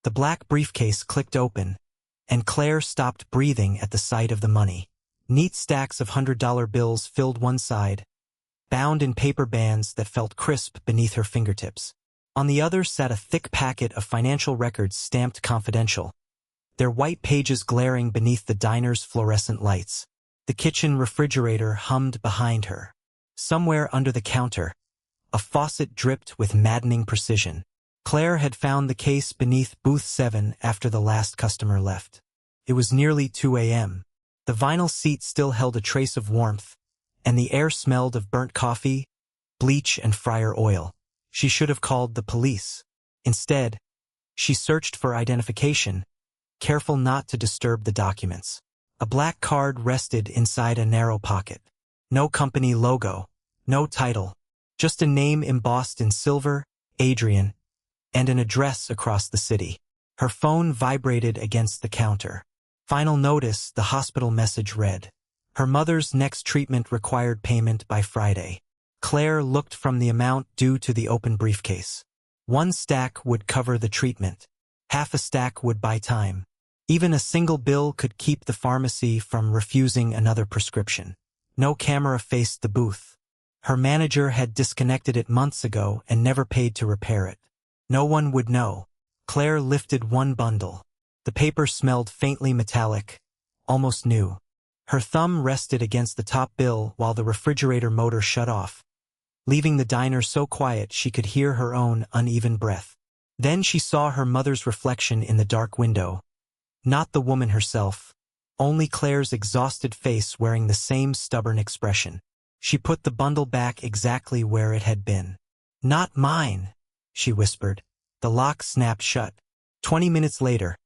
The black briefcase clicked open, and Claire stopped breathing at the sight of the money. Neat stacks of $100 bills filled one side, bound in paper bands that felt crisp beneath her fingertips. On the other sat a thick packet of financial records stamped confidential, their white pages glaring beneath the diner's fluorescent lights. The kitchen refrigerator hummed behind her. Somewhere under the counter, a faucet dripped with maddening precision. Claire had found the case beneath booth 7 after the last customer left. It was nearly 2 a.m. The vinyl seat still held a trace of warmth, and the air smelled of burnt coffee, bleach, and fryer oil. She should have called the police. Instead, she searched for identification, careful not to disturb the documents. A black card rested inside a narrow pocket. No company logo, no title, just a name embossed in silver, Adrien, and an address across the city. Her phone vibrated against the counter. Final notice, the hospital message read. Her mother's next treatment required payment by Friday. Claire looked from the amount due to the open briefcase. 1 stack would cover the treatment. Half a stack would buy time. Even a single bill could keep the pharmacy from refusing another prescription. No camera faced the booth. Her manager had disconnected it months ago and never paid to repair it. No one would know. Claire lifted one bundle. The paper smelled faintly metallic, almost new. Her thumb rested against the top bill while the refrigerator motor shut off, leaving the diner so quiet she could hear her own uneven breath. Then she saw her mother's reflection in the dark window. Not the woman herself, only Claire's exhausted face wearing the same stubborn expression. She put the bundle back exactly where it had been. "Not mine," she whispered. The lock snapped shut. 20 minutes later,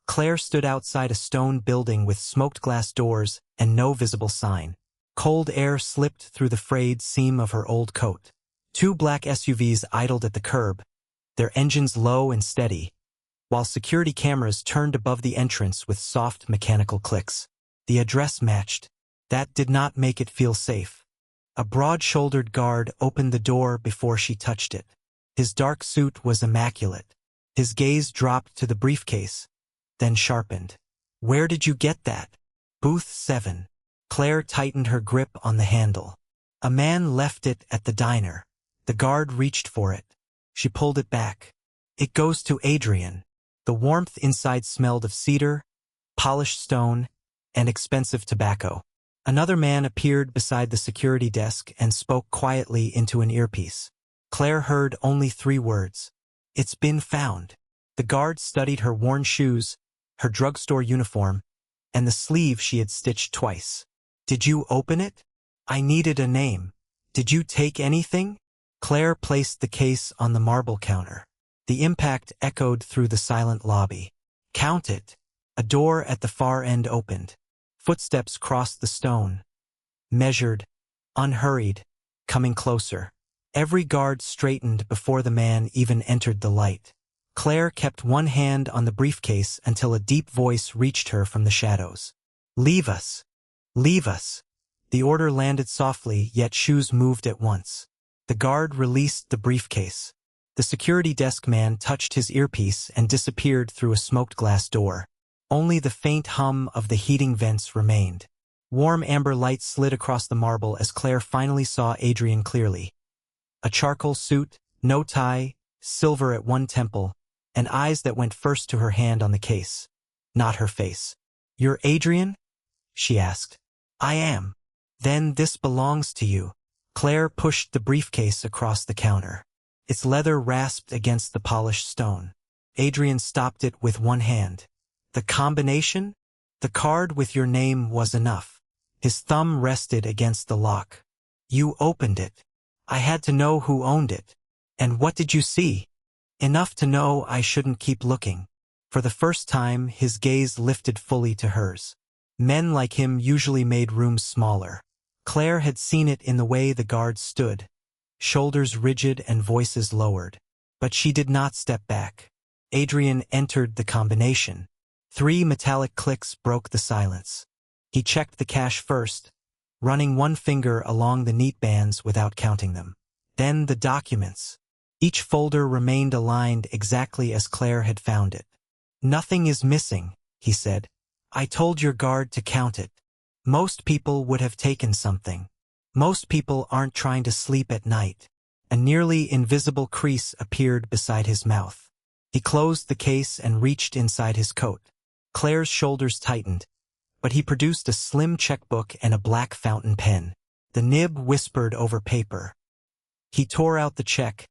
Claire stood outside a stone building with smoked glass doors and no visible sign. Cold air slipped through the frayed seam of her old coat. 2 black SUVs idled at the curb, their engines low and steady, while security cameras turned above the entrance with soft mechanical clicks. The address matched. That did not make it feel safe. A broad-shouldered guard opened the door before she touched it. His dark suit was immaculate. His gaze dropped to the briefcase, then sharpened. "Where did you get that?" "Booth 7. Claire tightened her grip on the handle. "A man left it at the diner." The guard reached for it. She pulled it back. "It goes to Adrien." The warmth inside smelled of cedar, polished stone, and expensive tobacco. Another man appeared beside the security desk and spoke quietly into an earpiece. Claire heard only 3 words. "It's been found." The guard studied her worn shoes, her drugstore uniform, and the sleeve she had stitched twice. "Did you open it? I needed a name. Did you take anything?" Claire placed the case on the marble counter. The impact echoed through the silent lobby. "Count it." A door at the far end opened. Footsteps crossed the stone. Measured, unhurried, coming closer. Every guard straightened before the man even entered the light. Claire kept one hand on the briefcase until a deep voice reached her from the shadows. "Leave us. Leave us." The order landed softly, yet shoes moved at once. The guard released the briefcase. The security desk man touched his earpiece and disappeared through a smoked glass door. Only the faint hum of the heating vents remained. Warm amber light slid across the marble as Claire finally saw Adrien clearly. A charcoal suit, no tie, silver at one temple, and eyes that went first to her hand on the case, not her face. "You're Adrien?" she asked. "I am." "Then this belongs to you." Claire pushed the briefcase across the counter. Its leather rasped against the polished stone. Adrien stopped it with one hand. "The combination?" "The card with your name was enough." His thumb rested against the lock. "You opened it. I had to know who owned it." "And what did you see?" "Enough to know I shouldn't keep looking." For the first time, his gaze lifted fully to hers. Men like him usually made rooms smaller. Claire had seen it in the way the guards stood, shoulders rigid and voices lowered. But she did not step back. Adrien entered the combination. 3 metallic clicks broke the silence. He checked the cash first, running one finger along the neat bands without counting them. Then the documents. Each folder remained aligned exactly as Claire had found it. Nothing is missing, he said. I told your guard to count it. Most people would have taken something. Most people aren't trying to sleep at night. A nearly invisible crease appeared beside his mouth. He closed the case and reached inside his coat. Claire's shoulders tightened, but he produced a slim checkbook and a black fountain pen. The nib whispered over paper. He tore out the check,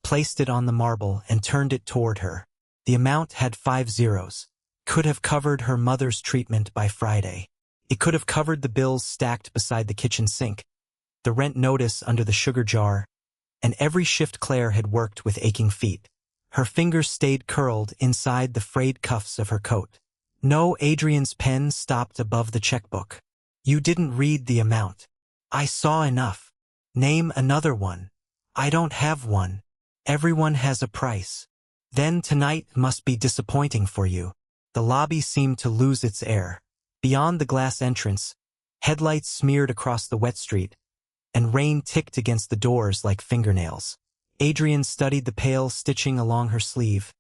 placed it on the marble, and turned it toward her. The amount had 5 zeros. Could have covered her mother's treatment by Friday. It could have covered the bills stacked beside the kitchen sink, the rent notice under the sugar jar, and every shift Claire had worked with aching feet. Her fingers stayed curled inside the frayed cuffs of her coat. No, Adrien's pen stopped above the checkbook. You didn't read the amount. I saw enough. Name another one. I don't have one. Everyone has a price. Then tonight must be disappointing for you. The lobby seemed to lose its air. Beyond the glass entrance, headlights smeared across the wet street, and rain ticked against the doors like fingernails. Adrien studied the pale stitching along her sleeve.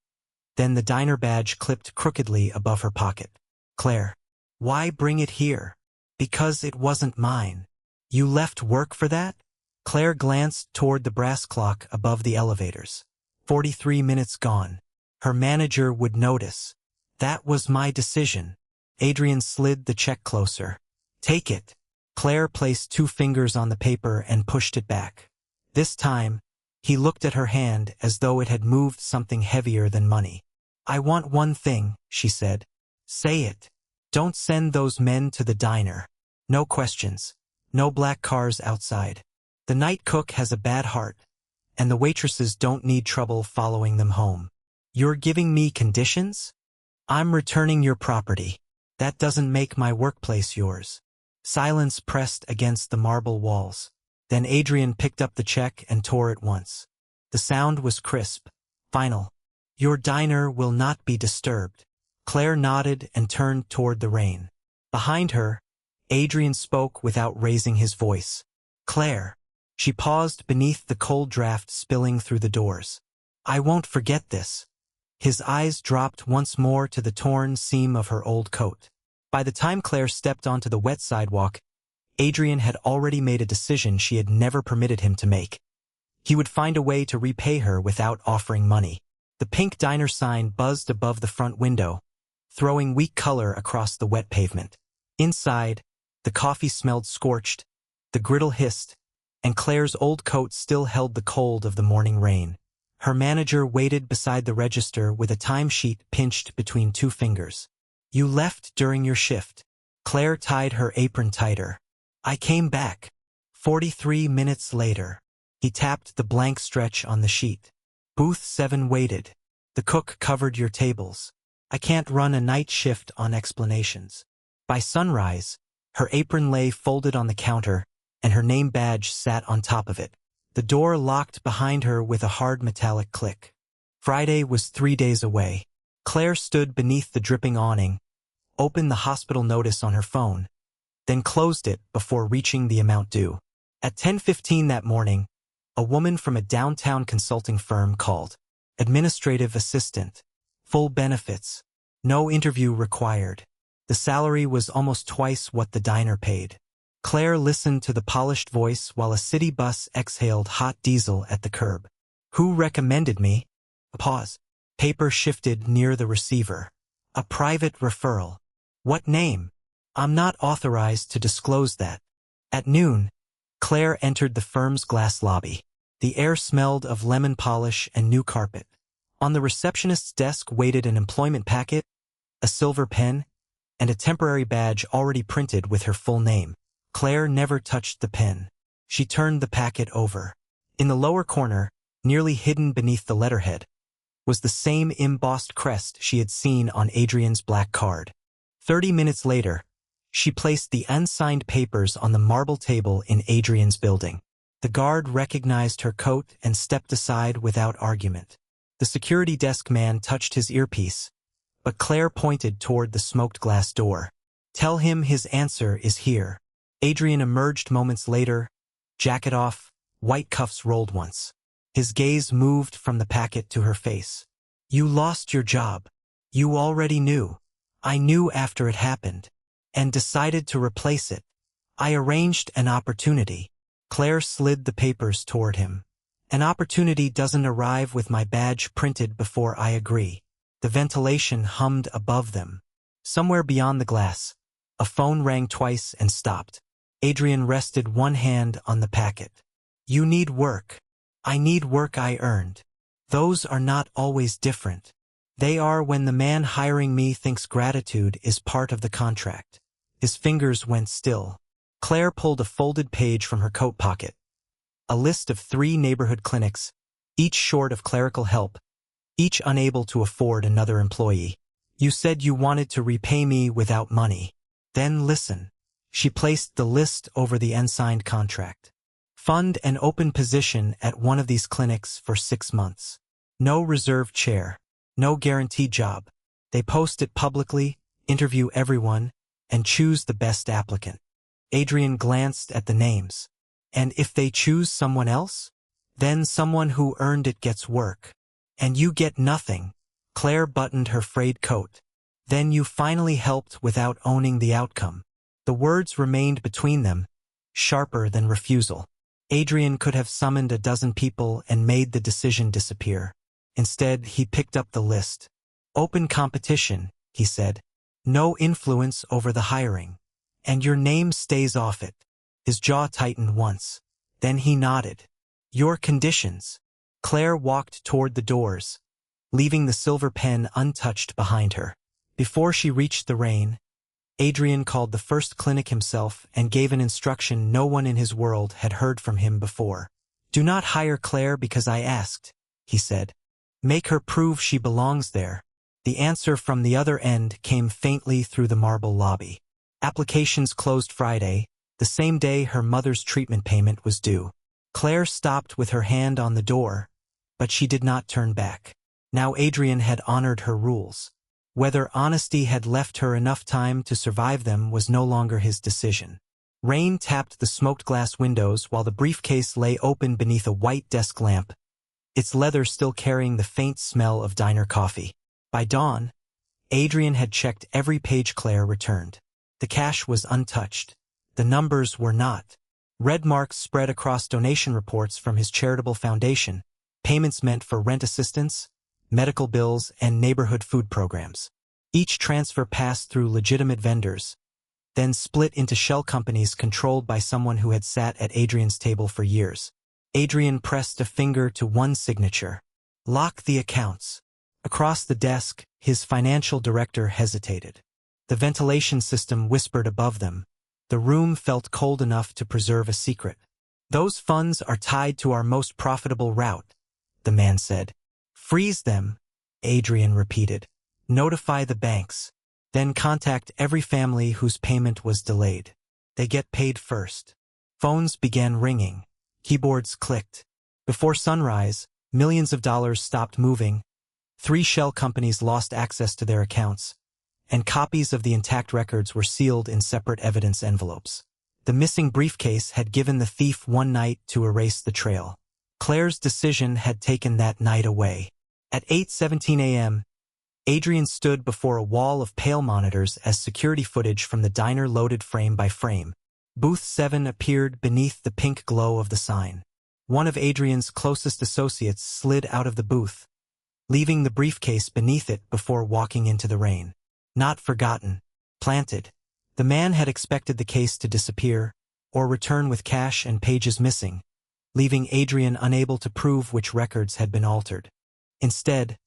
Then the diner badge clipped crookedly above her pocket. Claire. Why bring it here? Because it wasn't mine. You left work for that? Claire glanced toward the brass clock above the elevators. 43 minutes gone. Her manager would notice. That was my decision. Adrien slid the check closer. Take it. Claire placed 2 fingers on the paper and pushed it back. This time, he looked at her hand as though it had moved something heavier than money. I want one thing, she said. Say it. Don't send those men to the diner. No questions. No black cars outside. The night cook has a bad heart, and the waitresses don't need trouble following them home. You're giving me conditions? I'm returning your property. That doesn't make my workplace yours. Silence pressed against the marble walls. Then Adrien picked up the check and tore it once. The sound was crisp, final. Your diner will not be disturbed. Claire nodded and turned toward the rain. Behind her, Adrien spoke without raising his voice. Claire. She paused beneath the cold draft spilling through the doors. I won't forget this. His eyes dropped once more to the torn seam of her old coat. By the time Claire stepped onto the wet sidewalk, Adrien had already made a decision she had never permitted him to make. He would find a way to repay her without offering money. The pink diner sign buzzed above the front window, throwing weak color across the wet pavement. Inside, the coffee smelled scorched, the griddle hissed, and Claire's old coat still held the cold of the morning rain. Her manager waited beside the register with a timesheet pinched between 2 fingers. You left during your shift. Claire tied her apron tighter. I came back. 43 minutes later. He tapped the blank stretch on the sheet. Booth 7 waited. The cook covered your tables. I can't run a night shift on explanations. By sunrise, her apron lay folded on the counter, and her name badge sat on top of it. The door locked behind her with a hard metallic click. Friday was 3 days away. Claire stood beneath the dripping awning, opened the hospital notice on her phone, then closed it before reaching the amount due. At 10:15 that morning, a woman from a downtown consulting firm called. Administrative assistant. Full benefits. No interview required. The salary was almost twice what the diner paid. Claire listened to the polished voice while a city bus exhaled hot diesel at the curb. Who recommended me? A pause. Paper shifted near the receiver. A private referral. What name? I'm not authorized to disclose that. At noon, Claire entered the firm's glass lobby. The air smelled of lemon polish and new carpet. On the receptionist's desk waited an employment packet, a silver pen, and a temporary badge already printed with her full name. Claire never touched the pen. She turned the packet over. In the lower corner, nearly hidden beneath the letterhead, was the same embossed crest she had seen on Adrien's black card. 30 minutes later, she placed the unsigned papers on the marble table in Adrien's building. The guard recognized her coat and stepped aside without argument. The security desk man touched his earpiece, but Claire pointed toward the smoked glass door. Tell him his answer is here. Adrien emerged moments later, jacket off, white cuffs rolled once. His gaze moved from the packet to her face. You lost your job. You already knew. I knew after it happened. And decided to replace it. I arranged an opportunity. Claire slid the papers toward him. An opportunity doesn't arrive with my badge printed before I agree. The ventilation hummed above them. Somewhere beyond the glass, a phone rang twice and stopped. Adrien rested one hand on the packet. You need work. I need work I earned. Those are not always different. They are when the man hiring me thinks gratitude is part of the contract. His fingers went still. Claire pulled a folded page from her coat pocket. A list of 3 neighborhood clinics, each short of clerical help, each unable to afford another employee. You said you wanted to repay me without money. Then listen. She placed the list over the unsigned contract. Fund an open position at one of these clinics for 6 months. No reserved chair. No guaranteed job. They post it publicly, interview everyone, and choose the best applicant. Adrien glanced at the names. And if they choose someone else? Then someone who earned it gets work. And you get nothing. Claire buttoned her frayed coat. Then you finally helped without owning the outcome. The words remained between them, sharper than refusal. Adrien could have summoned a dozen people and made the decision disappear. Instead, he picked up the list. Open competition, he said. No influence over the hiring. And your name stays off it. His jaw tightened once. Then he nodded. Your conditions. Claire walked toward the doors, leaving the silver pen untouched behind her. Before she reached the rain, Adrien called the first clinic himself and gave an instruction no one in his world had heard from him before. Do not hire Claire because I asked, he said. Make her prove she belongs there. The answer from the other end came faintly through the marble lobby. Applications closed Friday, the same day her mother's treatment payment was due. Claire stopped with her hand on the door, but she did not turn back. Now Adrien had honored her rules. Whether honesty had left her enough time to survive them was no longer his decision. Rain tapped the smoked glass windows while the briefcase lay open beneath a white desk lamp, its leather still carrying the faint smell of diner coffee. By dawn, Adrien had checked every page Claire returned. The cash was untouched. The numbers were not. Red marks spread across donation reports from his charitable foundation, payments meant for rent assistance, medical bills, and neighborhood food programs. Each transfer passed through legitimate vendors, then split into shell companies controlled by someone who had sat at Adrien's table for years. Adrien pressed a finger to one signature. Lock the accounts. Across the desk, his financial director hesitated. The ventilation system whispered above them. The room felt cold enough to preserve a secret. Those funds are tied to our most profitable route, the man said. Freeze them, Adrien repeated. Notify the banks. Then contact every family whose payment was delayed. They get paid first. Phones began ringing. Keyboards clicked. Before sunrise, millions of dollars stopped moving. 3 shell companies lost access to their accounts, and copies of the intact records were sealed in separate evidence envelopes. The missing briefcase had given the thief one night to erase the trail. Claire's decision had taken that night away. At 8:17 a.m., Adrien stood before a wall of pale monitors as security footage from the diner loaded frame by frame. Booth 7 appeared beneath the pink glow of the sign. One of Adrien's closest associates slid out of the booth, leaving the briefcase beneath it before walking into the rain. Not forgotten. Planted. The man had expected the case to disappear, or return with cash and pages missing, leaving Adrien unable to prove which records had been altered. Instead,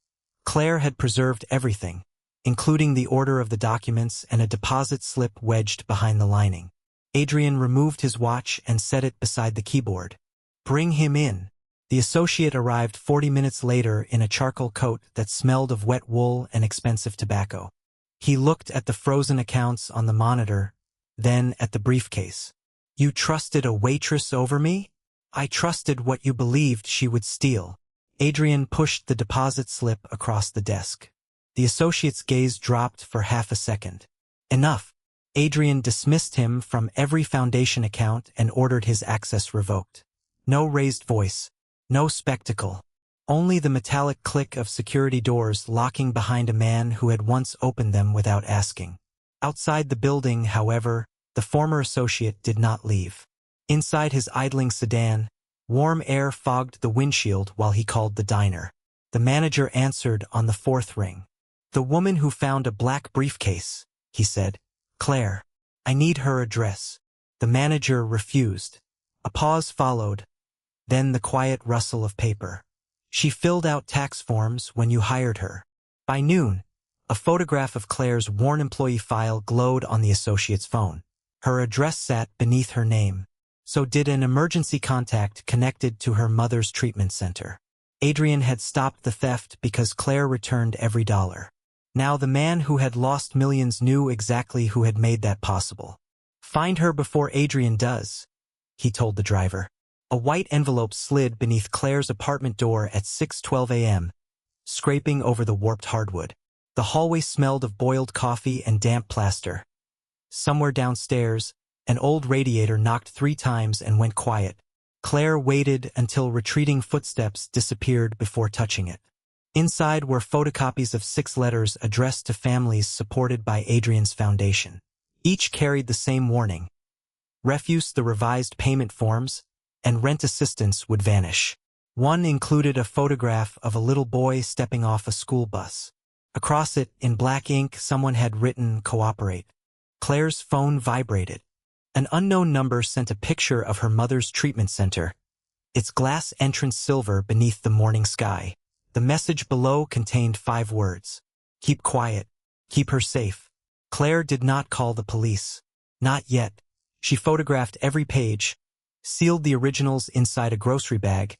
Claire had preserved everything, including the order of the documents and a deposit slip wedged behind the lining. Adrien removed his watch and set it beside the keyboard. Bring him in. The associate arrived 40 minutes later in a charcoal coat that smelled of wet wool and expensive tobacco. He looked at the frozen accounts on the monitor, then at the briefcase. You trusted a waitress over me? I trusted what you believed she would steal. Adrien pushed the deposit slip across the desk. The associate's gaze dropped for half a second. Enough. Adrien dismissed him from every foundation account and ordered his access revoked. No raised voice. No spectacle. Only the metallic click of security doors locking behind a man who had once opened them without asking. Outside the building, however, the former associate did not leave. Inside his idling sedan, warm air fogged the windshield while he called the diner. The manager answered on the fourth ring. "The woman who found a black briefcase," he said. "Claire. I need her address." The manager refused. A pause followed, then the quiet rustle of paper. "She filled out tax forms when you hired her." By noon, a photograph of Claire's worn employee file glowed on the associate's phone. Her address sat beneath her name. So did an emergency contact connected to her mother's treatment center. Adrien had stopped the theft because Claire returned every dollar. Now the man who had lost millions knew exactly who had made that possible. "Find her before Adrien does," he told the driver. A white envelope slid beneath Claire's apartment door at 6:12 a.m., scraping over the warped hardwood. The hallway smelled of boiled coffee and damp plaster. Somewhere downstairs, an old radiator knocked 3 times and went quiet. Claire waited until retreating footsteps disappeared before touching it. Inside were photocopies of 6 letters addressed to families supported by Adrien's foundation. Each carried the same warning: refuse the revised payment forms, and rent assistance would vanish. One included a photograph of a little boy stepping off a school bus. Across it, in black ink, someone had written, "Cooperate." Claire's phone vibrated. An unknown number sent a picture of her mother's treatment center, its glass entrance silver beneath the morning sky. The message below contained 5 words: "Keep quiet. Keep her safe." Claire did not call the police. Not yet. She photographed every page, sealed the originals inside a grocery bag,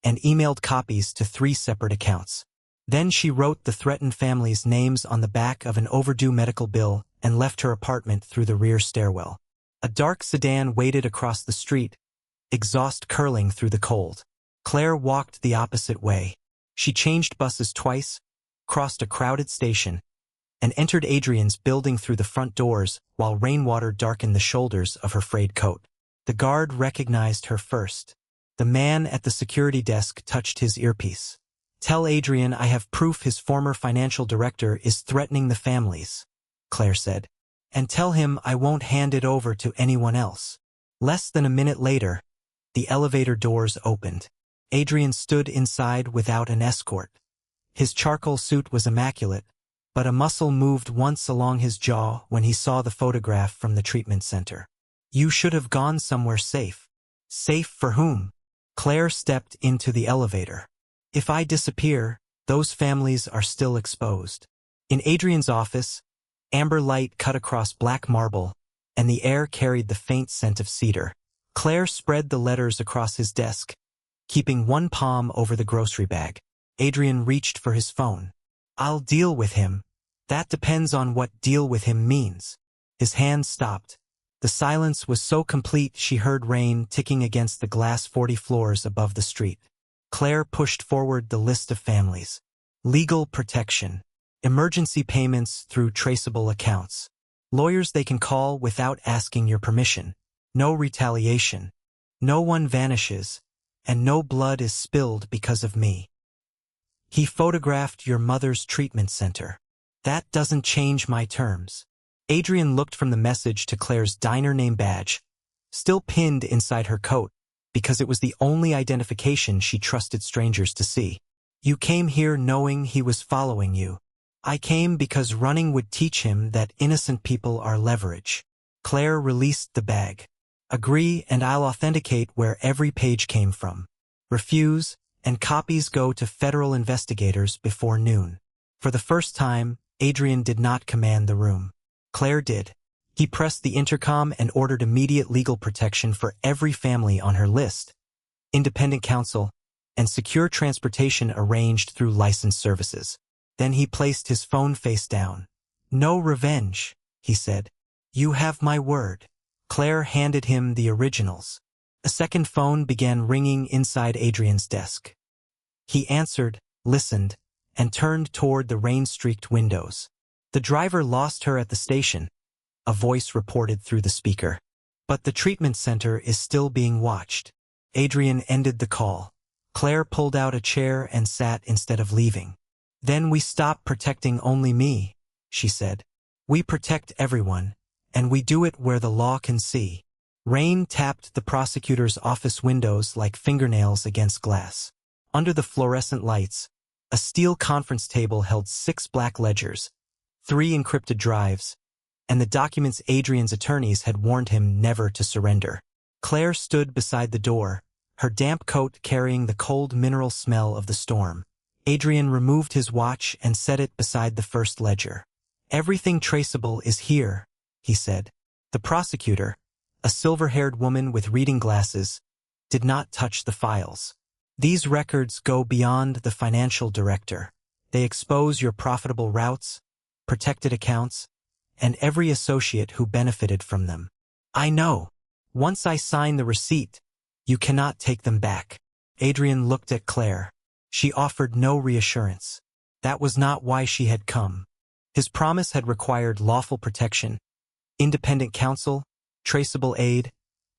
and emailed copies to 3 separate accounts. Then she wrote the threatened families' names on the back of an overdue medical bill and left her apartment through the rear stairwell. A dark sedan waited across the street, exhaust curling through the cold. Claire walked the opposite way. She changed buses twice, crossed a crowded station, and entered Adrien's building through the front doors while rainwater darkened the shoulders of her frayed coat. The guard recognized her first. The man at the security desk touched his earpiece. "Tell Adrien I have proof his former financial director is threatening the families," Claire said. "And tell him I won't hand it over to anyone else." Less than a minute later, the elevator doors opened. Adrien stood inside without an escort. His charcoal suit was immaculate, but a muscle moved once along his jaw when he saw the photograph from the treatment center. "You should have gone somewhere safe." "Safe for whom?" Claire stepped into the elevator. "If I disappear, those families are still exposed." In Adrien's office, amber light cut across black marble, and the air carried the faint scent of cedar. Claire spread the letters across his desk, keeping one palm over the grocery bag. Adrien reached for his phone. "I'll deal with him." "That depends on what deal with him means." His hand stopped. The silence was so complete she heard rain ticking against the glass 40 floors above the street. Claire pushed forward the list of families. Legal protection. Emergency payments through traceable accounts. Lawyers they can call without asking your permission. No retaliation. No one vanishes, and no blood is spilled because of me. He photographed your mother's treatment center. That doesn't change my terms. Adrien looked from the message to Claire's diner name badge, still pinned inside her coat, because it was the only identification she trusted strangers to see. "You came here knowing he was following you." "I came because running would teach him that innocent people are leverage." Claire released the bag. "Agree, and I'll authenticate where every page came from." "Refuse, and copies go to federal investigators before noon." For the first time, Adrien did not command the room. Claire did. He pressed the intercom and ordered immediate legal protection for every family on her list, independent counsel, and secure transportation arranged through licensed services. Then he placed his phone face down. "No revenge," he said. "You have my word." Claire handed him the originals. A second phone began ringing inside Adrien's desk. He answered, listened, and turned toward the rain-streaked windows. "The driver lost her at the station," a voice reported through the speaker. "But the treatment center is still being watched." Adrien ended the call. Claire pulled out a chair and sat instead of leaving. Then we stop protecting only me, she said. We protect everyone, and we do it where the law can see. Rain tapped the prosecutor's office windows like fingernails against glass. Under the fluorescent lights, a steel conference table held 6 black ledgers, 3 encrypted drives, and the documents Adrien's attorneys had warned him never to surrender. Claire stood beside the door, her damp coat carrying the cold mineral smell of the storm. Adrien removed his watch and set it beside the first ledger. Everything traceable is here, he said. The prosecutor, a silver-haired woman with reading glasses, did not touch the files. These records go beyond the financial director. They expose your profitable routes, protected accounts, and every associate who benefited from them. I know. Once I sign the receipt, you cannot take them back. Adrien looked at Claire. She offered no reassurance. That was not why she had come. His promise had required lawful protection, independent counsel, traceable aid,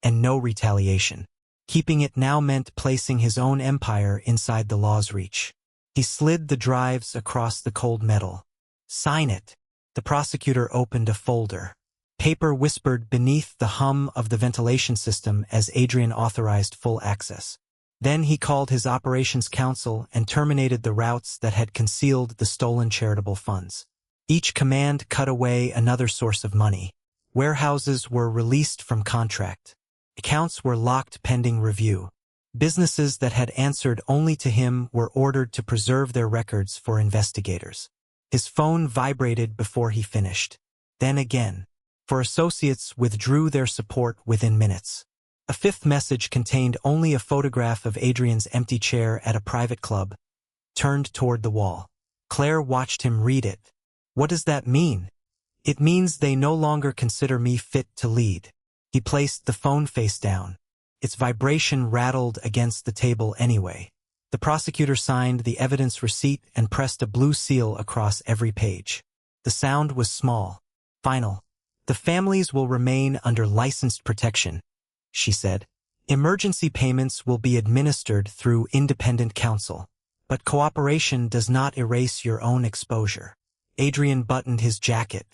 and no retaliation. Keeping it now meant placing his own empire inside the law's reach. He slid the drives across the cold metal. Sign it. The prosecutor opened a folder. Paper whispered beneath the hum of the ventilation system as Adrien authorized full access. Then he called his operations council and terminated the routes that had concealed the stolen charitable funds. Each command cut away another source of money. Warehouses were released from contract. Accounts were locked pending review. Businesses that had answered only to him were ordered to preserve their records for investigators. His phone vibrated before he finished. Then again. For associates withdrew their support within minutes. A 5th message contained only a photograph of Adrien's empty chair at a private club, turned toward the wall. Claire watched him read it. What does that mean? It means they no longer consider me fit to lead. He placed the phone face down. Its vibration rattled against the table anyway. The prosecutor signed the evidence receipt and pressed a blue seal across every page. The sound was small, final. The families will remain under licensed protection, she said. Emergency payments will be administered through independent counsel. But cooperation does not erase your own exposure. Adrien buttoned his jacket.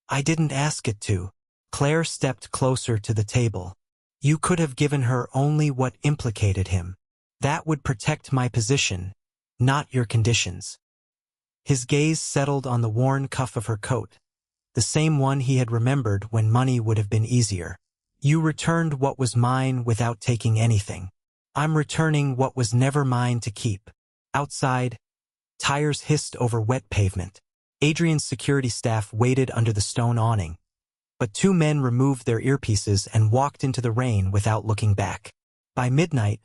I didn't ask it to. Claire stepped closer to the table. You could have given her only what implicated him. That would protect my position, not your conditions. His gaze settled on the worn cuff of her coat, the same one he had remembered when money would have been easier. You returned what was mine without taking anything. I'm returning what was never mine to keep. Outside, tires hissed over wet pavement. Adrien's security staff waited under the stone awning, but 2 men removed their earpieces and walked into the rain without looking back. By midnight,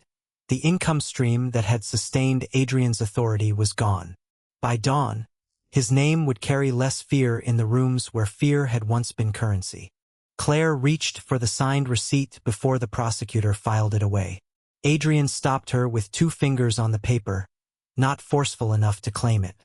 the income stream that had sustained Adrien's authority was gone. By dawn, his name would carry less fear in the rooms where fear had once been currency. Claire reached for the signed receipt before the prosecutor filed it away. Adrien stopped her with 2 fingers on the paper, not forceful enough to claim it.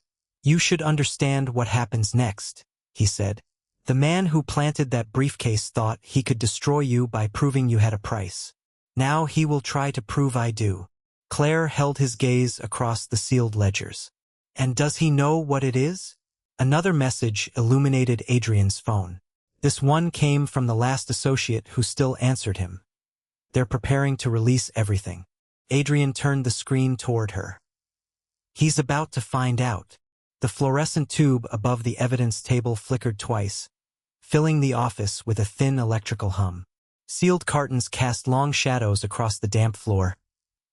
You should understand what happens next, he said. The man who planted that briefcase thought he could destroy you by proving you had a price. Now he will try to prove I do. Claire held his gaze across the sealed ledgers. And does he know what it is? Another message illuminated Adrien's phone. This one came from the last associate who still answered him. They're preparing to release everything. Adrien turned the screen toward her. He's about to find out. The fluorescent tube above the evidence table flickered twice, filling the office with a thin electrical hum. Sealed cartons cast long shadows across the damp floor,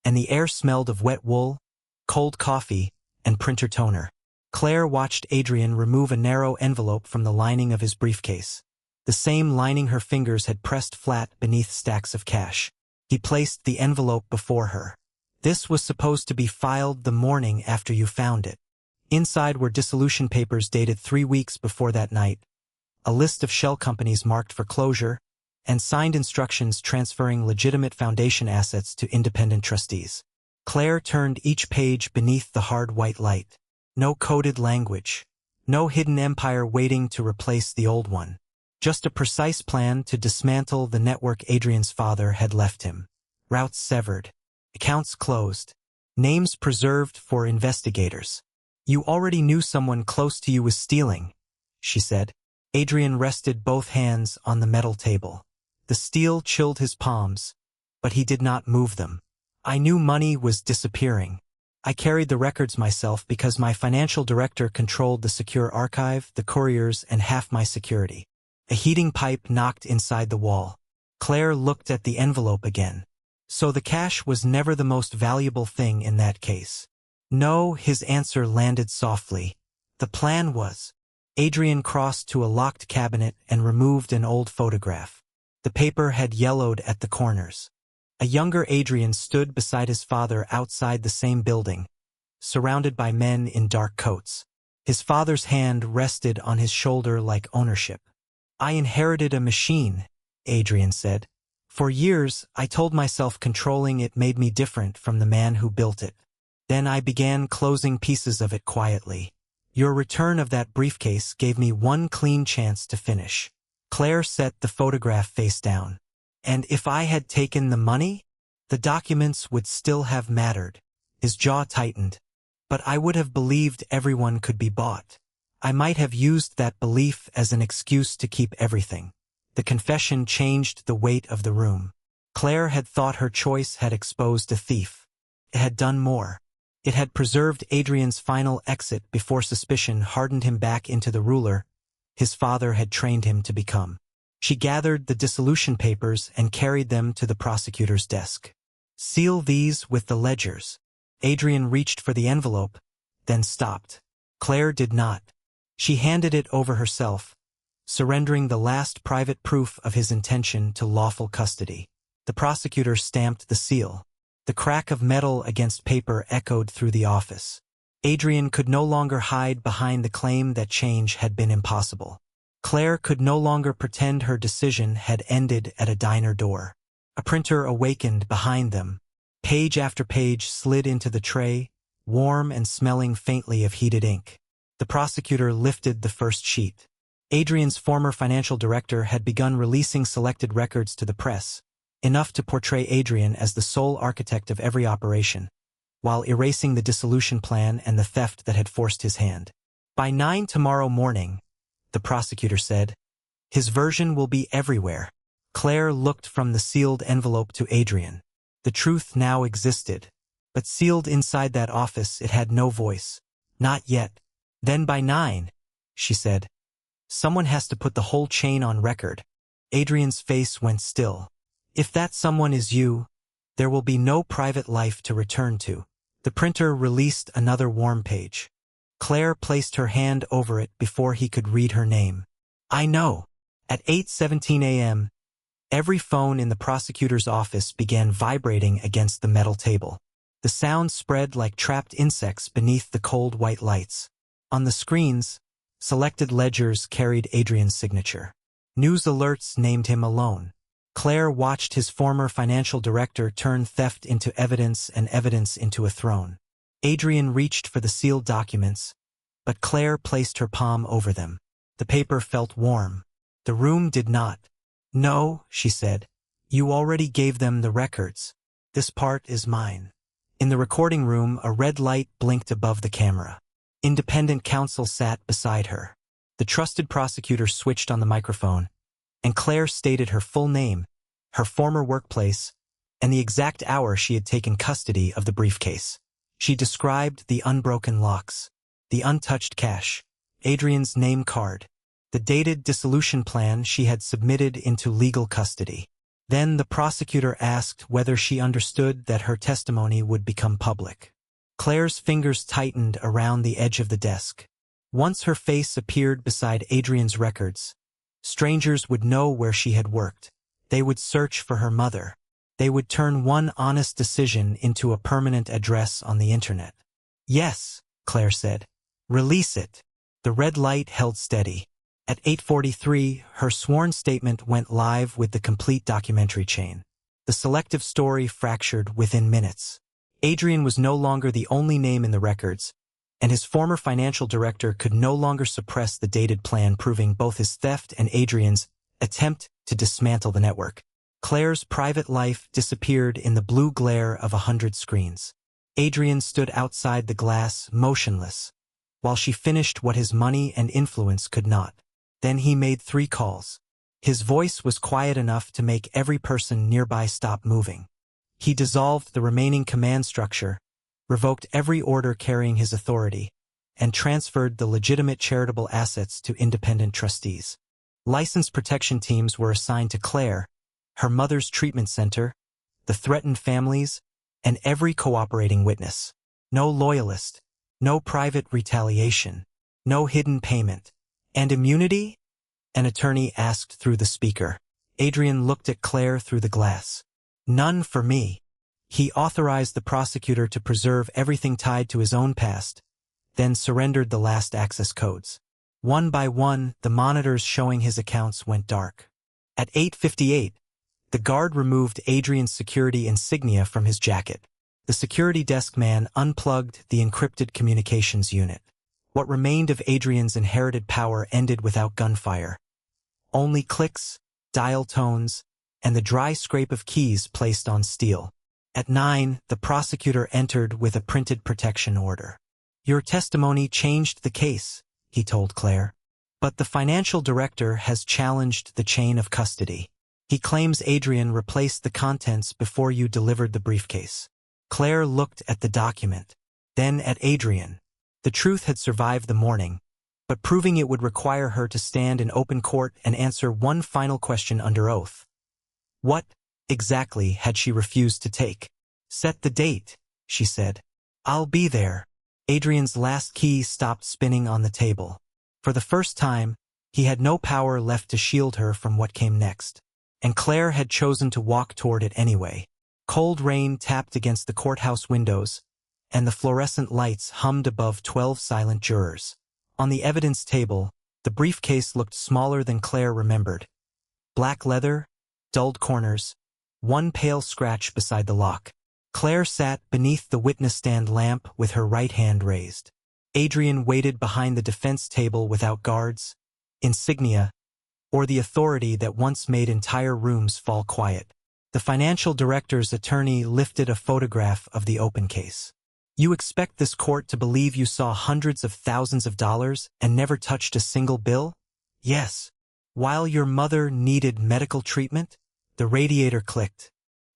and the air smelled of wet wool, cold coffee, and printer toner. Claire watched Adrien remove a narrow envelope from the lining of his briefcase, the same lining her fingers had pressed flat beneath stacks of cash. He placed the envelope before her. This was supposed to be filed the morning after you found it. Inside were dissolution papers dated 3 weeks before that night, a list of shell companies marked for closure, and signed instructions transferring legitimate foundation assets to independent trustees. Claire turned each page beneath the hard white light. No coded language. No hidden empire waiting to replace the old one. Just a precise plan to dismantle the network Adrien's father had left him. Routes severed. Accounts closed. Names preserved for investigators. You already knew someone close to you was stealing, she said. Adrien rested both hands on the metal table. The steel chilled his palms, but he did not move them. I knew money was disappearing. I carried the records myself because my financial director controlled the secure archive, the couriers, and half my security. A heating pipe knocked inside the wall. Claire looked at the envelope again. So the cash was never the most valuable thing in that case. No, his answer landed softly. The plan was. Adrien crossed to a locked cabinet and removed an old photograph. The paper had yellowed at the corners. A younger Adrien stood beside his father outside the same building, surrounded by men in dark coats. His father's hand rested on his shoulder like ownership. I inherited a machine, Adrien said. For years, I told myself controlling it made me different from the man who built it. Then I began closing pieces of it quietly. Your return of that briefcase gave me one clean chance to finish. Claire set the photograph face down. And if I had taken the money, the documents would still have mattered. His jaw tightened. But I would have believed everyone could be bought. I might have used that belief as an excuse to keep everything. The confession changed the weight of the room. Claire had thought her choice had exposed a thief. It had done more. It had preserved Adrien's final exit before suspicion hardened him back into the ruler his father had trained him to become. She gathered the dissolution papers and carried them to the prosecutor's desk. Seal these with the ledgers. Adrien reached for the envelope, then stopped. Claire did not. She handed it over herself, surrendering the last private proof of his intention to lawful custody. The prosecutor stamped the seal. The crack of metal against paper echoed through the office. Adrien could no longer hide behind the claim that change had been impossible. Claire could no longer pretend her decision had ended at a diner door. A printer awakened behind them. Page after page slid into the tray, warm and smelling faintly of heated ink. The prosecutor lifted the first sheet. Adrien's former financial director had begun releasing selected records to the press, enough to portray Adrien as the sole architect of every operation, while erasing the dissolution plan and the theft that had forced his hand. By 9 tomorrow morning, the prosecutor said, his version will be everywhere. Claire looked from the sealed envelope to Adrien. The truth now existed, but sealed inside that office it had no voice. Not yet. Then by 9, she said, someone has to put the whole chain on record. Adrien's face went still. If that someone is you, there will be no private life to return to. The printer released another warm page. Claire placed her hand over it before he could read her name. I know. At 8:17 a.m., every phone in the prosecutor's office began vibrating against the metal table. The sound spread like trapped insects beneath the cold white lights. On the screens, selected ledgers carried Adrien's signature. News alerts named him alone. Claire watched his former financial director turn theft into evidence and evidence into a throne. Adrien reached for the sealed documents, but Claire placed her palm over them. The paper felt warm. The room did not. No, she said. You already gave them the records. This part is mine. In the recording room, a red light blinked above the camera. Independent counsel sat beside her. The trusted prosecutor switched on the microphone, and Claire stated her full name, her former workplace, and the exact hour she had taken custody of the briefcase. She described the unbroken locks, the untouched cash, Adrien's name card, the dated dissolution plan she had submitted into legal custody. Then the prosecutor asked whether she understood that her testimony would become public. Claire's fingers tightened around the edge of the desk. Once her face appeared beside Adrien's records, strangers would know where she had worked. They would search for her mother. They would turn one honest decision into a permanent address on the internet. Yes, Claire said. Release it. The red light held steady. At 8:43, her sworn statement went live with the complete documentary chain. The selective story fractured within minutes. Adrien was no longer the only name in the records, and his former financial director could no longer suppress the dated plan proving both his theft and Adrien's attempt to dismantle the network. Claire's private life disappeared in the blue glare of 100 screens. Adrien stood outside the glass, motionless, while she finished what his money and influence could not. Then he made 3 calls. His voice was quiet enough to make every person nearby stop moving. He dissolved the remaining command structure, revoked every order carrying his authority, and transferred the legitimate charitable assets to independent trustees. Licensed protection teams were assigned to Claire, her mother's treatment center, the threatened families, and every cooperating witness. No loyalist, no private retaliation, no hidden payment. And immunity? An attorney asked through the speaker. Adrien looked at Claire through the glass. None for me. He authorized the prosecutor to preserve everything tied to his own past, then surrendered the last access codes. One by one, the monitors showing his accounts went dark. At 8:58, the guard removed Adrien's security insignia from his jacket. The security desk man unplugged the encrypted communications unit. What remained of Adrien's inherited power ended without gunfire. Only clicks, dial tones, and the dry scrape of keys placed on steel. At 9, the prosecutor entered with a printed protection order. Your testimony changed the case, he told Claire. But the financial director has challenged the chain of custody. He claims Adrien replaced the contents before you delivered the briefcase. Claire looked at the document, then at Adrien. The truth had survived the morning, but proving it would require her to stand in open court and answer one final question under oath. What, exactly, had she refused to take? Set the date, she said. I'll be there. Adrien's last key stopped spinning on the table. For the first time, he had no power left to shield her from what came next. And Claire had chosen to walk toward it anyway. Cold rain tapped against the courthouse windows, and the fluorescent lights hummed above 12 silent jurors. On the evidence table, the briefcase looked smaller than Claire remembered. Black leather, dulled corners, one pale scratch beside the lock. Claire sat beneath the witness stand lamp with her right hand raised. Adrien waited behind the defense table without guards, insignia, or the authority that once made entire rooms fall quiet. The financial director's attorney lifted a photograph of the open case. You expect this court to believe you saw hundreds of thousands of dollars and never touched a single bill? Yes. While your mother needed medical treatment, the radiator clicked.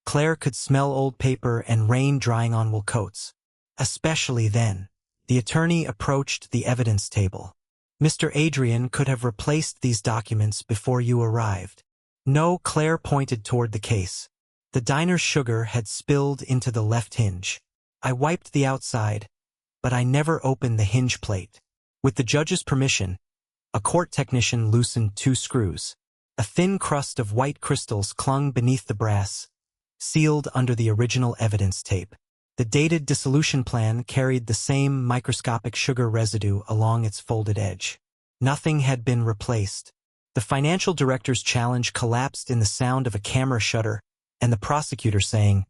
Claire could smell old paper and rain drying on wool coats. Especially then. The attorney approached the evidence table. Mr. Adrien could have replaced these documents before you arrived. No, Claire pointed toward the case. The diner's sugar had spilled into the left hinge. I wiped the outside, but I never opened the hinge plate. With the judge's permission, a court technician loosened 2 screws. A thin crust of white crystals clung beneath the brass, sealed under the original evidence tape. The dated dissolution plan carried the same microscopic sugar residue along its folded edge. Nothing had been replaced. The financial director's challenge collapsed in the sound of a camera shutter and the prosecutor saying,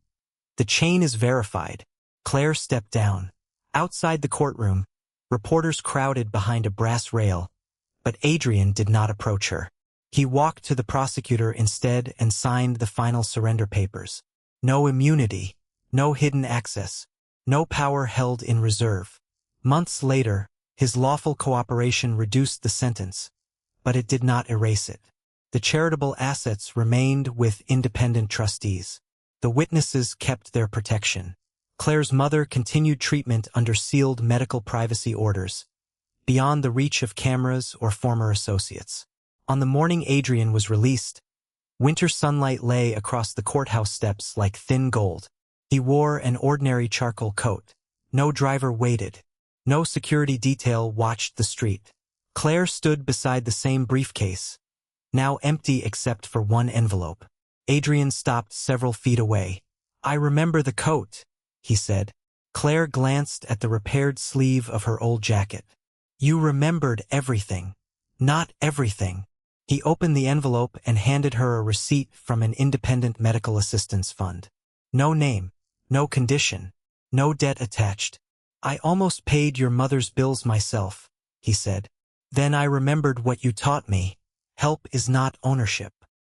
"The chain is verified." Claire stepped down. Outside the courtroom, reporters crowded behind a brass rail, but Adrien did not approach her. He walked to the prosecutor instead and signed the final surrender papers. No immunity, no hidden access, no power held in reserve. Months later, his lawful cooperation reduced the sentence, but it did not erase it. The charitable assets remained with independent trustees. The witnesses kept their protection. Claire's mother continued treatment under sealed medical privacy orders, beyond the reach of cameras or former associates. On the morning Adrien was released, winter sunlight lay across the courthouse steps like thin gold. He wore an ordinary charcoal coat. No driver waited. No security detail watched the street. Claire stood beside the same briefcase, now empty except for one envelope. Adrien stopped several feet away. "I remember the coat," he said. Claire glanced at the repaired sleeve of her old jacket. "You remembered everything." "Not everything." He opened the envelope and handed her a receipt from an independent medical assistance fund. No name, no condition, no debt attached. "I almost paid your mother's bills myself," he said. "Then I remembered what you taught me. Help is not ownership."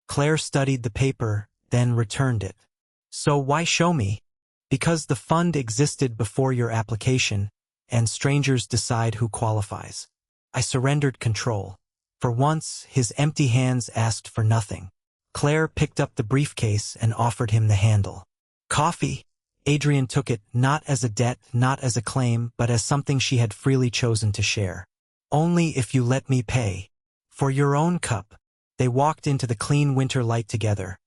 Claire studied the paper, then returned it. "So why show me?" Because the fund existed before your application, and strangers decide who qualifies. I surrendered control. For once, his empty hands asked for nothing. Claire picked up the briefcase and offered him the handle. Coffee? Adrien took it, not as a debt, not as a claim, but as something she had freely chosen to share. Only if you let me pay. For your own cup. They walked into the clean winter light together.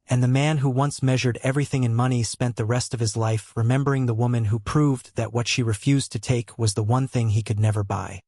And the man who once measured everything in money spent the rest of his life remembering the woman who proved that what she refused to take was the one thing he could never buy.